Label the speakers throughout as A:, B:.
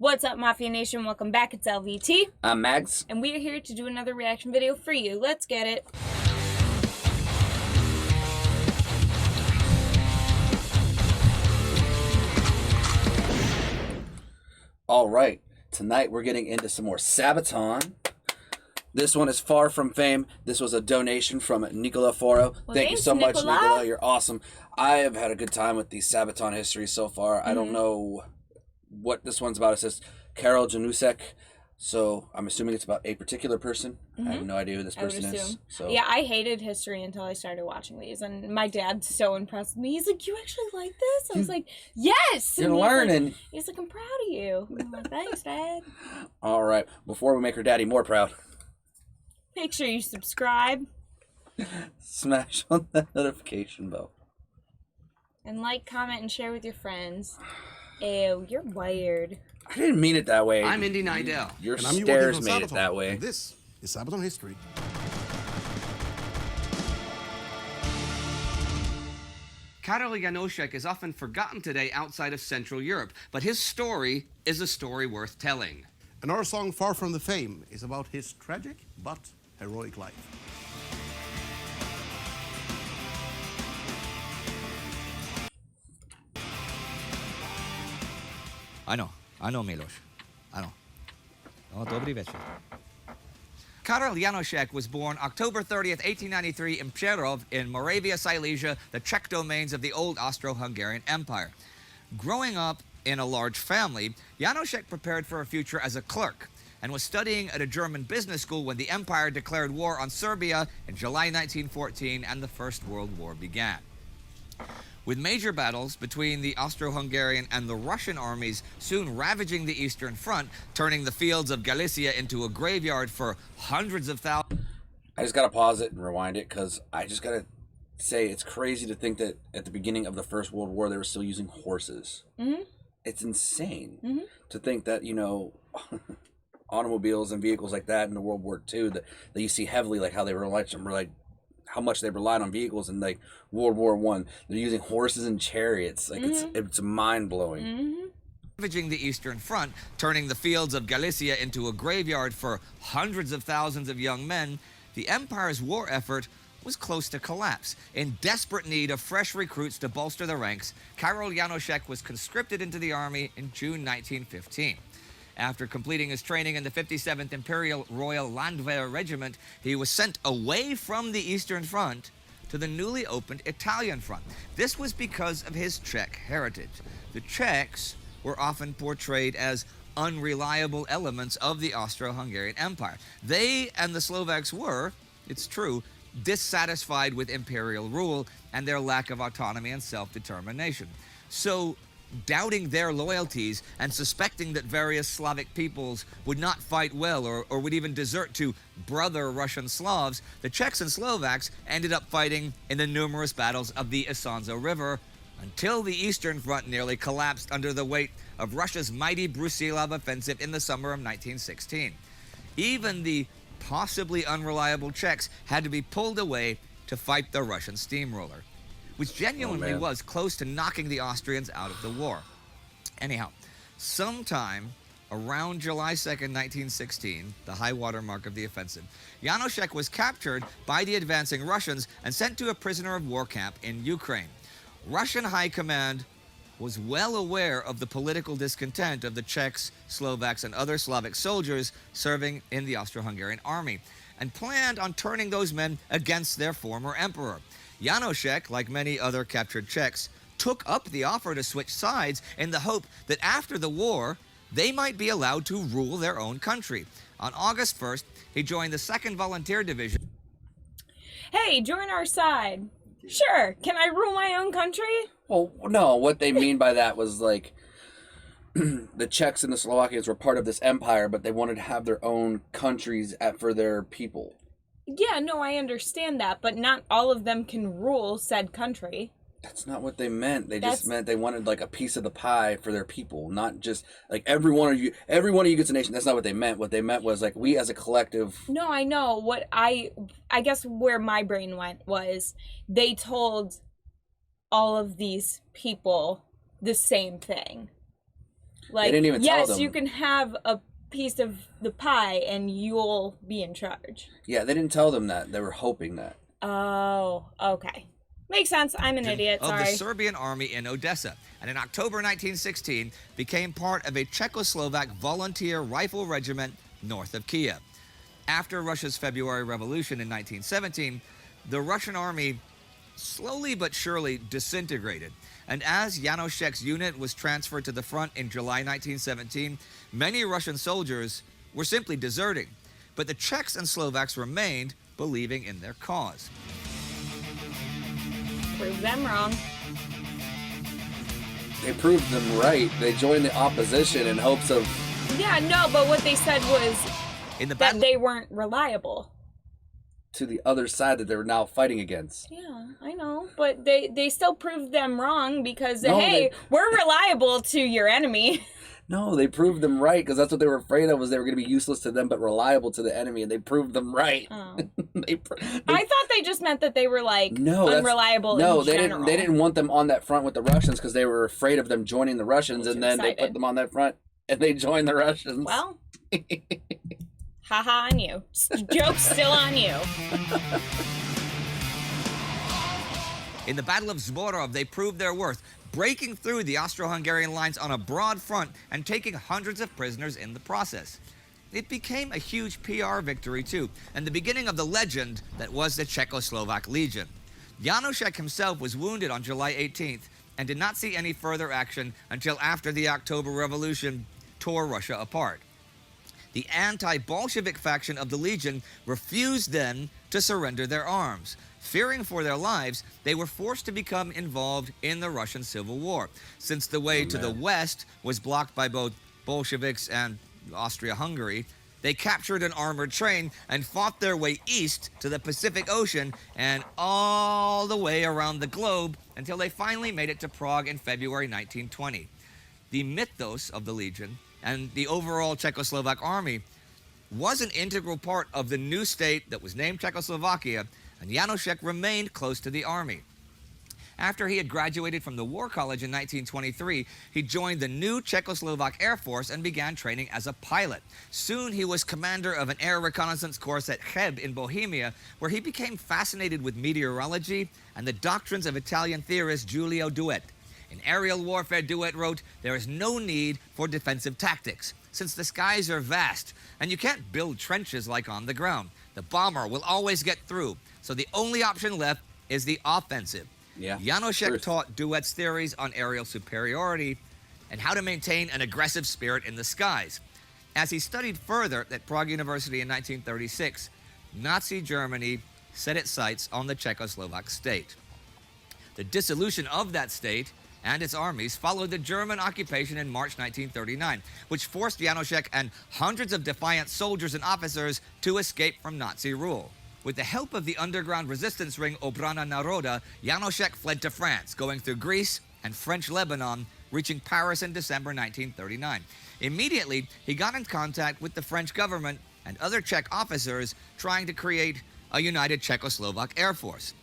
A: What's up, Mafia Nation? Welcome back. It's LVT.
B: I'm MAGZ.
A: And we are here to do another reaction video for you. Let's get it.
B: All right. Tonight we're getting into some more Sabaton. This one is far from fame. This was a donation from Nicola Foro.
A: Well,
B: Thank you
A: thanks,
B: so much,
A: Nicola.
B: Nicola. You're awesome. I have had a good time with the Sabaton history so far. I don't know what this one's about. It says Karel Janoušek, so I'm assuming it's about a particular person. I have no idea who this person is. So
A: yeah, I hated history until I started watching these, and my dad's so impressed with me. He's like, "You actually like this?" I was like, "Yes."
B: You're learning.
A: He's like, "I'm proud of you." I'm like, "Thanks, Dad."
B: All right. Before we make her daddy more proud,
A: Make sure you subscribe
B: smash on that notification bell.
A: and like, comment, and share with your friends. Ew, you're weird.
B: I didn't mean it that way.
C: I'm Indy Neidells.
B: Your
D: And I'm Joram
B: stairs
D: from
B: made it
D: Sabaton.
B: that way.
D: And this is Sabaton history.
C: Karel Janoušek is often forgotten today outside of Central Europe, but his story is a story worth telling.
D: And our song, Far From the Fame, is about his tragic but heroic life.
C: Ano, Miloš. Ano. No, dobrý večer. Karel Janoušek was born October 30th, 1893 in Přerov in Moravia, Silesia, the Czech domains of the old Austro-Hungarian Empire. Growing up in a large family, Janoušek prepared for a future as a clerk and was studying at a German business school when the empire declared war on Serbia in July 1914 and the First World War began. With major battles between the Austro-Hungarian and the Russian armies soon ravaging the Eastern Front, turning the fields of Galicia into a graveyard for hundreds of thousands.
B: I just gotta pause it and rewind it because I just gotta say it's crazy to think that at the beginning of the First World War they were still using horses. It's insane to think that, you know, automobiles and vehicles like that in the World War II that you see heavily, like how they relied on, like how much they relied on vehicles in like World War I. They're using horses and chariots. Like it's mind blowing.
C: Ravaging the Eastern Front, turning the fields of Galicia into a graveyard for hundreds of thousands of young men, the empire's war effort was close to collapse. In desperate need of fresh recruits to bolster the ranks, Karel Janoušek was conscripted into the army in June 1915. After completing his training in the 57th Imperial Royal Landwehr Regiment, he was sent away from the Eastern Front to the newly opened Italian front. This was because of his Czech heritage. The Czechs were often portrayed as unreliable elements of the Austro-Hungarian Empire. They and the Slovaks were, it's true, dissatisfied with imperial rule and their lack of autonomy and self-determination. So, doubting their loyalties and suspecting that various Slavic peoples would not fight well or would even desert to brother Russian Slavs, the Czechs and Slovaks ended up fighting in the numerous battles of the Isonzo River until the Eastern Front nearly collapsed under the weight of Russia's mighty Brusilov offensive in the summer of 1916. Even the possibly unreliable Czechs had to be pulled away to fight the Russian steamroller, which genuinely was close to knocking the Austrians out of the war. Anyhow, sometime around July 2nd, 1916, the high water mark of the offensive, Janoušek was captured by the advancing Russians and sent to a prisoner of war camp in Ukraine. Russian high command was well aware of the political discontent of the Czechs, Slovaks, and other Slavic soldiers serving in the Austro-Hungarian army, and planned on turning those men against their former emperor. Janoušek, like many other captured Czechs, took up the offer to switch sides in the hope that after the war, they might be allowed to rule their own country. On August 1st, he joined the 2nd Volunteer Division.
A: Hey, join our side. Sure, can I rule my own country?
B: Well, no, what they mean by that was like the Czechs and the Slovakians were part of this empire, but they wanted to have their own countries for their people.
A: Yeah, no, I understand that, but not all of them can rule said country.
B: That's not what they meant. They just meant they wanted like a piece of the pie for their people, not just like every one of you gets a nation. That's not what they meant. What they meant was like we as a collective.
A: No, I know. What I guess where my brain went was they told all of these people the same thing. Like,
B: didn't even tell
A: yes,
B: them.
A: you can have a piece of the pie and you'll be in charge.
B: Yeah, they didn't tell them that. They were hoping that.
A: Oh, okay. Makes sense. I'm an idiot.
C: Of
A: Sorry.
C: the Serbian army in Odessa, and in October 1916 became part of a Czechoslovak volunteer rifle regiment north of Kiev. After Russia's February Revolution in 1917, the Russian army slowly but surely disintegrated. And as Janoušek's unit was transferred to the front in July 1917, many Russian soldiers were simply deserting. But the Czechs and Slovaks remained, believing in their cause.
A: Prove them wrong.
B: They proved them right. They joined the opposition in hopes of...
A: Yeah, no, but what they said was
C: In the
A: that
C: battle,
A: they weren't reliable.
B: to the other side that they were now fighting against.
A: Yeah, I know, but they still proved them wrong because,
B: No,
A: hey, we're reliable to your enemy.
B: No, they proved them right because that's what they were afraid of, was they were going to be useless to them but reliable to the enemy, and they proved them right.
A: Oh.
B: they
A: I thought they just meant that they were, like,
B: No,
A: unreliable
B: no,
A: in
B: they
A: general.
B: didn't. They didn't want them on that front with the Russians because they were afraid of them joining the Russians, and then they put them on that front, and they joined the Russians.
A: Well, haha on you. Joke's still on you.
C: in the Battle of Zborov, they proved their worth, breaking through the Austro-Hungarian lines on a broad front and taking hundreds of prisoners in the process. It became a huge PR victory, too, and the beginning of the legend that was the Czechoslovak Legion. Janousek himself was wounded on July 18th and did not see any further action until after the October Revolution tore Russia apart. The anti-Bolshevik faction of the Legion refused then to surrender their arms. Fearing for their lives, they were forced to become involved in the Russian Civil War, since the way to the west was blocked by both Bolsheviks and Austria-Hungary. They captured an armored train and fought their way east to the Pacific Ocean and all the way around the globe until they finally made it to Prague in February 1920. The mythos of the Legion and the overall Czechoslovak army was an integral part of the new state that was named Czechoslovakia, and Janousek remained close to the army. After he had graduated from the War College in 1923, he joined the new Czechoslovak Air Force and began training as a pilot. Soon he was commander of an air reconnaissance course at Cheb in Bohemia, where he became fascinated with meteorology and the doctrines of Italian theorist Giulio Douhet. In aerial warfare, Douhet wrote, "There is no need for defensive tactics, since the skies are vast, and you can't build trenches like on the ground. The bomber will always get through, so the only option left is the offensive."
B: Yeah.
C: Janousek taught Douhet's theories on aerial superiority and how to maintain an aggressive spirit in the skies. As he studied further at Prague University in 1936, Nazi Germany set its sights on the Czechoslovak state. The dissolution of that state and its armies followed the German occupation in March 1939, which forced Janousek and hundreds of defiant soldiers and officers to escape from Nazi rule. With the help of the underground resistance ring Obrana Naroda, Janousek fled to France, going through Greece and French Lebanon, reaching Paris in December 1939. Immediately, he got in contact with the French government and other Czech officers trying to create a united Czechoslovak Air Force.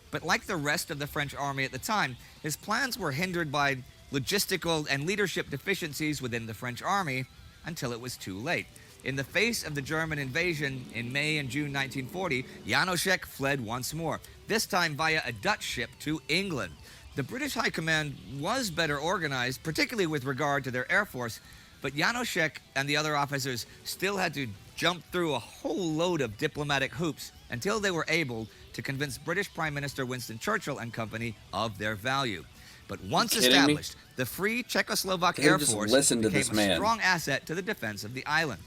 C: But like the rest of the French army at the time, his plans were hindered by logistical and leadership deficiencies within the French army until it was too late. In the face of the German invasion in May and June 1940, Janousek fled once more, this time via a Dutch ship to England. The British High Command was better organized, particularly with regard to their air force, but Janousek and the other officers still had to jump through a whole load of diplomatic hoops until they were able to convince British Prime Minister Winston Churchill and company of their value. But once established, the Free Czechoslovak Air Force became a strong asset to the defense of the island.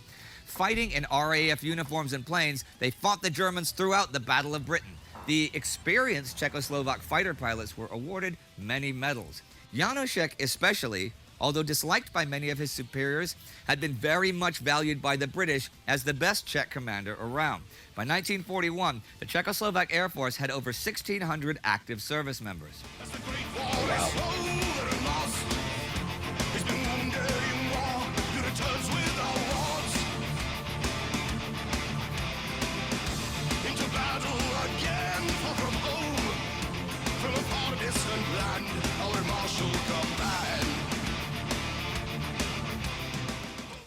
C: Fighting in RAF uniforms and planes, they fought the Germans throughout the Battle of Britain. The experienced Czechoslovak fighter pilots were awarded many medals. Janousek especially, although disliked by many of his superiors, had been very much valued by the British as the best Czech commander around. By 1941, the Czechoslovak Air Force had over 1,600 active service members.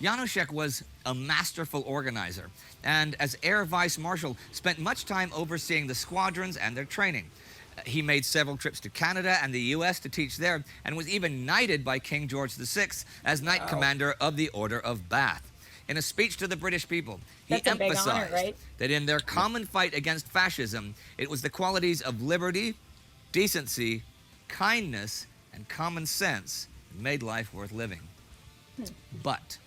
C: Janousek was a masterful organizer, and as Air Vice Marshal, spent much time overseeing the squadrons and their training. He made several trips to Canada and the U.S. to teach there, and was even knighted by King George VI as Knight Commander of the Order of Bath. In a speech to the British people, he emphasized that in their common fight against fascism, it was the qualities of liberty, decency, kindness, and common sense that made life worth living. But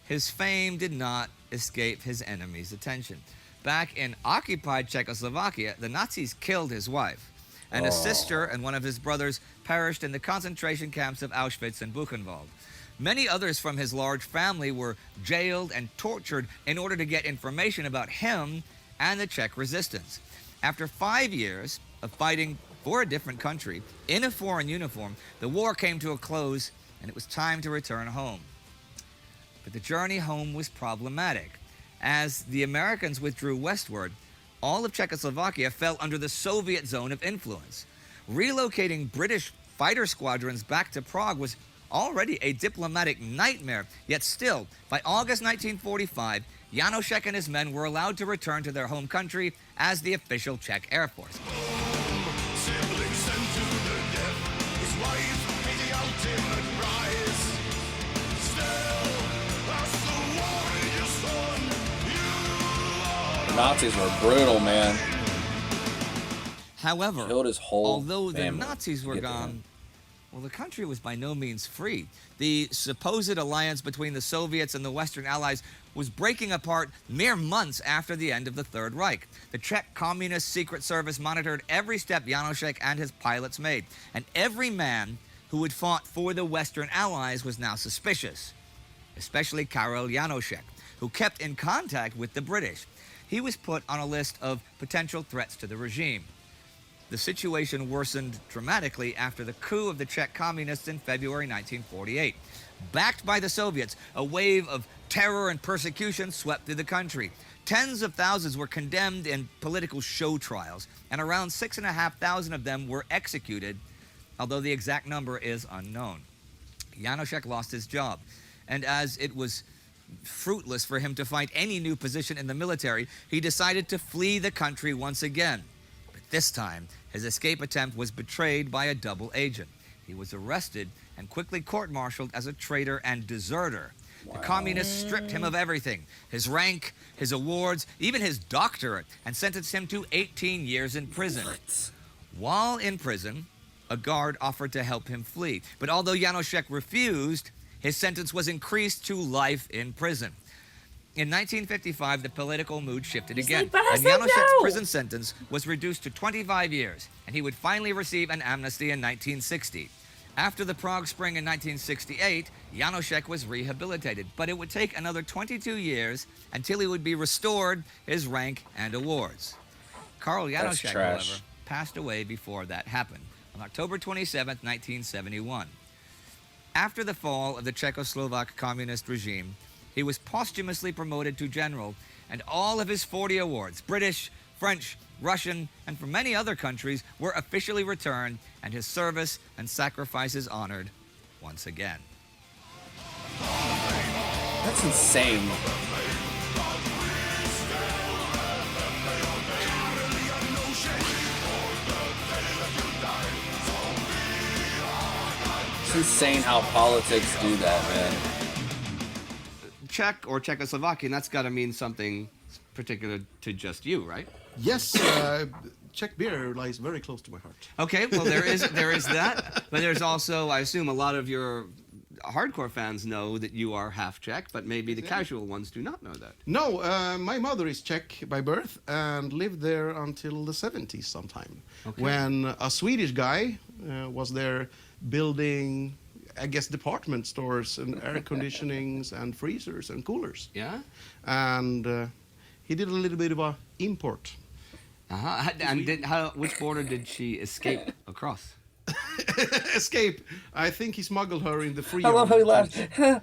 C: his fame did not escape his enemies' attention. Back in occupied Czechoslovakia, the Nazis killed his wife, and his sister and one of his brothers perished in the concentration camps of Auschwitz and Buchenwald. Many others from his large family were jailed and tortured in order to get information about him and the Czech resistance. After 5 years of fighting for a different country in a foreign uniform, the war came to a close and it was time to return home. But the journey home was problematic. As the Americans withdrew westward, all of Czechoslovakia fell under the Soviet zone of influence. Relocating British fighter squadrons back to Prague was already a diplomatic nightmare, yet still, by August 1945, Janousek and his men were allowed to return to their home country as the official Czech Air Force.
B: Nazis were brutal, man.
C: However,
B: Killed his whole
C: although the
B: family
C: Nazis were
B: to get to
C: gone,
B: him.
C: well, the country was by no means free. The supposed alliance between the Soviets and the Western Allies was breaking apart mere months after the end of the Third Reich. The Czech Communist Secret Service monitored every step Janousek and his pilots made, and every man who had fought for the Western Allies was now suspicious, especially Karel Janoušek, who kept in contact with the British. He was put on a list of potential threats to the regime. The situation worsened dramatically after the coup of the Czech communists in February 1948. Backed by the Soviets, a wave of terror and persecution swept through the country. Tens of thousands were condemned in political show trials, and around 6,500 of them were executed, although the exact number is unknown. Janousek lost his job, and as it was fruitless for him to find any new position in the military, he decided to flee the country once again. But this time, his escape attempt was betrayed by a double agent. He was arrested and quickly court-martialed as a traitor and deserter. Wow. The communists stripped him of everything, his rank, his awards, even his doctorate, and sentenced him to 18 years in prison. What? While in prison, a guard offered to help him flee. But although Janousek refused, his sentence was increased to life in prison. In 1955, the political mood shifted again, and Janousek's prison sentence was reduced to 25 years, and he would finally receive an amnesty in 1960. After the Prague Spring in 1968, Janousek was rehabilitated, but it would take another 22 years until he would be restored his rank and awards. Karel Janoušek, however, passed away before that happened, on October 27, 1971. After the fall of the Czechoslovak communist regime, he was posthumously promoted to general, and all of his 40 awards, British, French, Russian, and from many other countries, were officially returned, and his service and sacrifices honored once again.
B: That's insane. It's insane how politics do that, man.
C: Czech or Czechoslovakian, that's got to mean something particular to just you, right?
D: Yes, Czech beer lies very close to my heart.
C: Okay, well, there is that. But there's also, I assume, a lot of your hardcore fans know that you are half Czech, but maybe the casual ones do not know that.
D: No, my mother is Czech by birth and lived there until the 70s sometime. Okay. When a Swedish guy was there building, I guess, department stores and air conditionings and freezers and coolers.
C: Yeah?
D: And he did a little bit of a import.
C: Uh-huh. And which border did she escape across?
D: Escape. I think he smuggled her in the free.
B: I love how he laughed.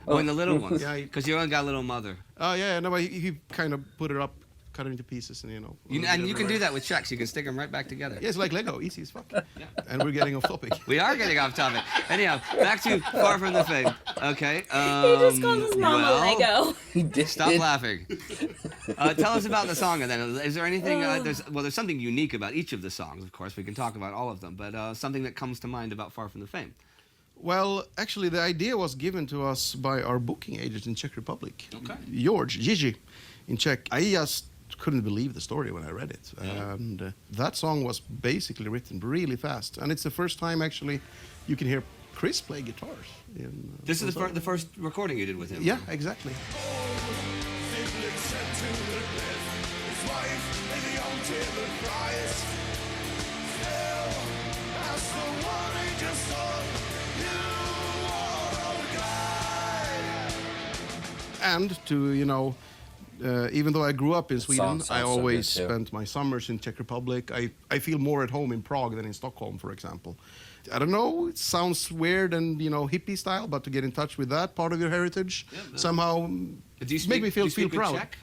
C: Oh, in the little ones.
D: Yeah,
C: because you only got a little mother.
D: Oh yeah, no, but he kind of put her up cut it into pieces, and
C: And you can do that with Czechs. You can stick them right back together.
D: Yeah, it's like Lego, easy as fuck. And we're getting off topic.
C: We are getting off topic. Anyhow, back to Far From the Fame. Okay.
A: He just called his mama Lego.
B: He did.
C: Stop laughing. Tell us about the song, and then is there anything? There's something unique about each of the songs. Of course, we can talk about all of them, but something that comes to mind about Far From the Fame.
D: Well, actually, the idea was given to us by our booking agent in Czech Republic,
C: Okay.
D: Gigi, in Czech. I just couldn't believe the story when I read it, and that song was basically written really fast. And it's the first time actually you can hear Chris play guitars.
C: This is the first recording you did with him.
D: Yeah, exactly. And to, even though I grew up in Sweden, I always spent my summers in Czech Republic. I feel more at home in Prague than in Stockholm, for example. I don't know, it sounds weird and, hippie style, but to get in touch with that part of your heritage somehow make me feel proud.
C: Czech?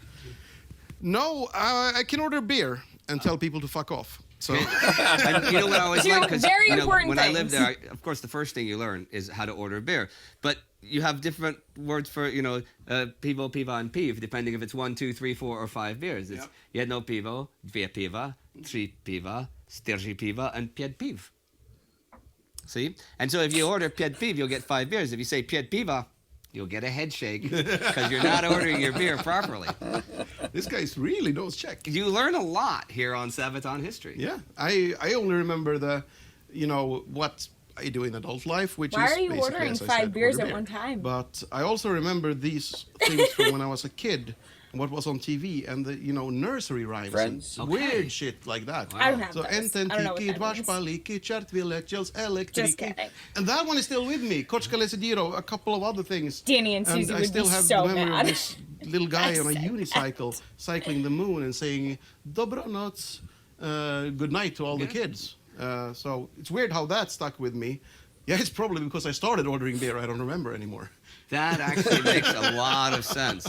D: No, I can order beer and tell people to fuck off. So.
C: And you know what I always like? Because when I lived there, of course, the first thing you learn is how to order beer. But you have different words for, pivo, piva, and piv, depending if it's 1, 2, 3, 4, or 5 beers. It's jedno pivo, dvě piva, tři piva, čtyři piva, and pět piv. See? And so if you order pět piv, you'll get 5 beers. If you say pět piva, you'll get a head shake because you're not ordering your beer properly.
D: This guy really knows Czech.
C: You learn a lot here on Sabaton History.
D: Yeah, I only remember what I do in adult life, which
A: Why
D: is
A: are you
D: basically,
A: ordering
D: as I
A: 5
D: said,
A: beers
D: order
A: at
D: beer.
A: one time?
D: But I also remember these things from when I was a kid, what was on TV, and the nursery rhymes,
B: Friends.
D: and weird shit like that.
A: Wow. I don't have
D: So
A: those. I don't know what that means. Just kidding.
D: And that one is still with me. Koczka Lesediro, a couple of other things.
A: Danny and Susie
D: I
A: would
D: still
A: be
D: have
A: so
D: the memory
A: mad.
D: of this little guy on a unicycle cycling the moon and saying Dobranoc, good night to all the kids. So it's weird how that stuck with me. Yeah, it's probably because I started ordering beer. I don't remember anymore.
C: That actually makes a lot of sense.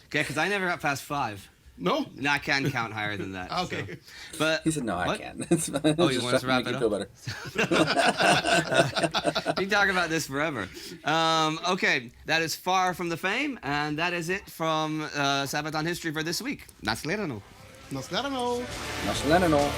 C: Okay, because I never got past 5.
D: No?
C: No, I can count higher than that.
D: Okay.
C: So. But
B: He said, no, I
C: what?
B: can't.
C: Oh, you want us to wrap it up?
B: Feel better.
C: We can talk about this forever. Okay, that is Far From the Fame, and that is it from Sabaton History for this week. Nasledano.
D: Nasledano.
B: Nasledano.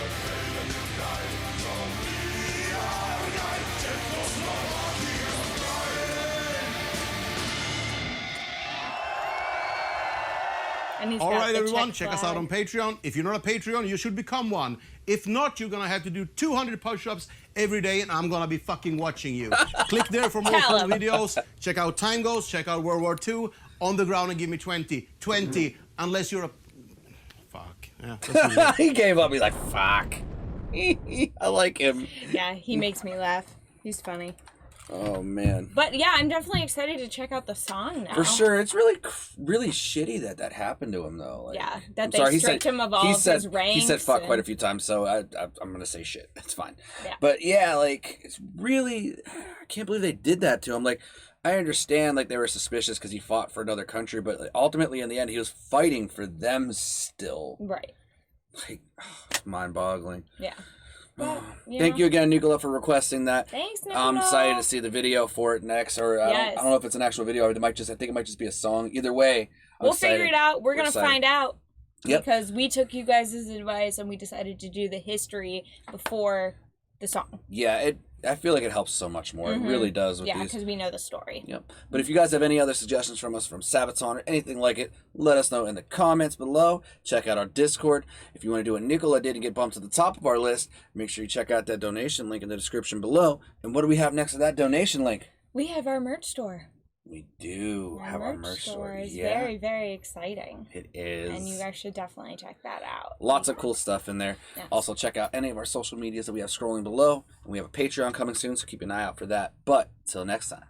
D: All right, everyone, check us out on Patreon. If you're not a Patreon, you should become one. If not, you're going to have to do 200 push-ups every day, and I'm going to be fucking watching you. Click there for more cool videos. Check out Time Goes. Check out World War II. On the ground and give me 20. 20, unless you're a... Fuck. Yeah,
B: He gave up. He's like, fuck. I like him.
A: Yeah, he makes me laugh. He's funny.
B: Oh, man.
A: But yeah, I'm definitely excited to check out the song now.
B: For sure. It's really, really shitty that happened to him, though. Like,
A: Yeah, that
B: I'm
A: they
B: sorry,
A: stripped him of all of his ranks.
B: He said fuck
A: and-
B: quite a few times, so I'm going to say shit. It's fine.
A: Yeah.
B: But yeah, like, it's really, I can't believe they did that to him. Like, I understand, like, they were suspicious because he fought for another country, but like, ultimately, in the end, he was fighting for them still.
A: Right.
B: Like, it's mind-boggling.
A: Yeah. Well,
B: Thank you again, Nicola, for requesting that.
A: Thanks, Nicola.
B: I'm excited to see the video for it next, or I don't know if it's an actual video. I think it might just be a song. Either way,
A: we'll figure it out. We're gonna
B: excited.
A: find out.
B: Yep.
A: Because we took you guys' advice and we decided to do the history before the song.
B: Yeah, I feel like it helps so much more. It really does with
A: Yeah,
B: these.
A: because we know the story.
B: Yep. But if you guys have any other suggestions from us from Sabaton or anything like it, let us know in the comments below. Check out our Discord. If you want to do what Nicola did and get bumped to the top of our list, make sure you check out that donation link in the description below. And what do we have next to that donation link?
A: We have our merch store.
B: We do have our merch store.
A: Is
B: Yeah,
A: very, very exciting.
B: it is.
A: And you guys should definitely check that out.
B: Lots of cool stuff in there.
A: Yes.
B: Also, check out any of our social medias that we have scrolling below. And we have a Patreon coming soon, so keep an eye out for that. But till next time.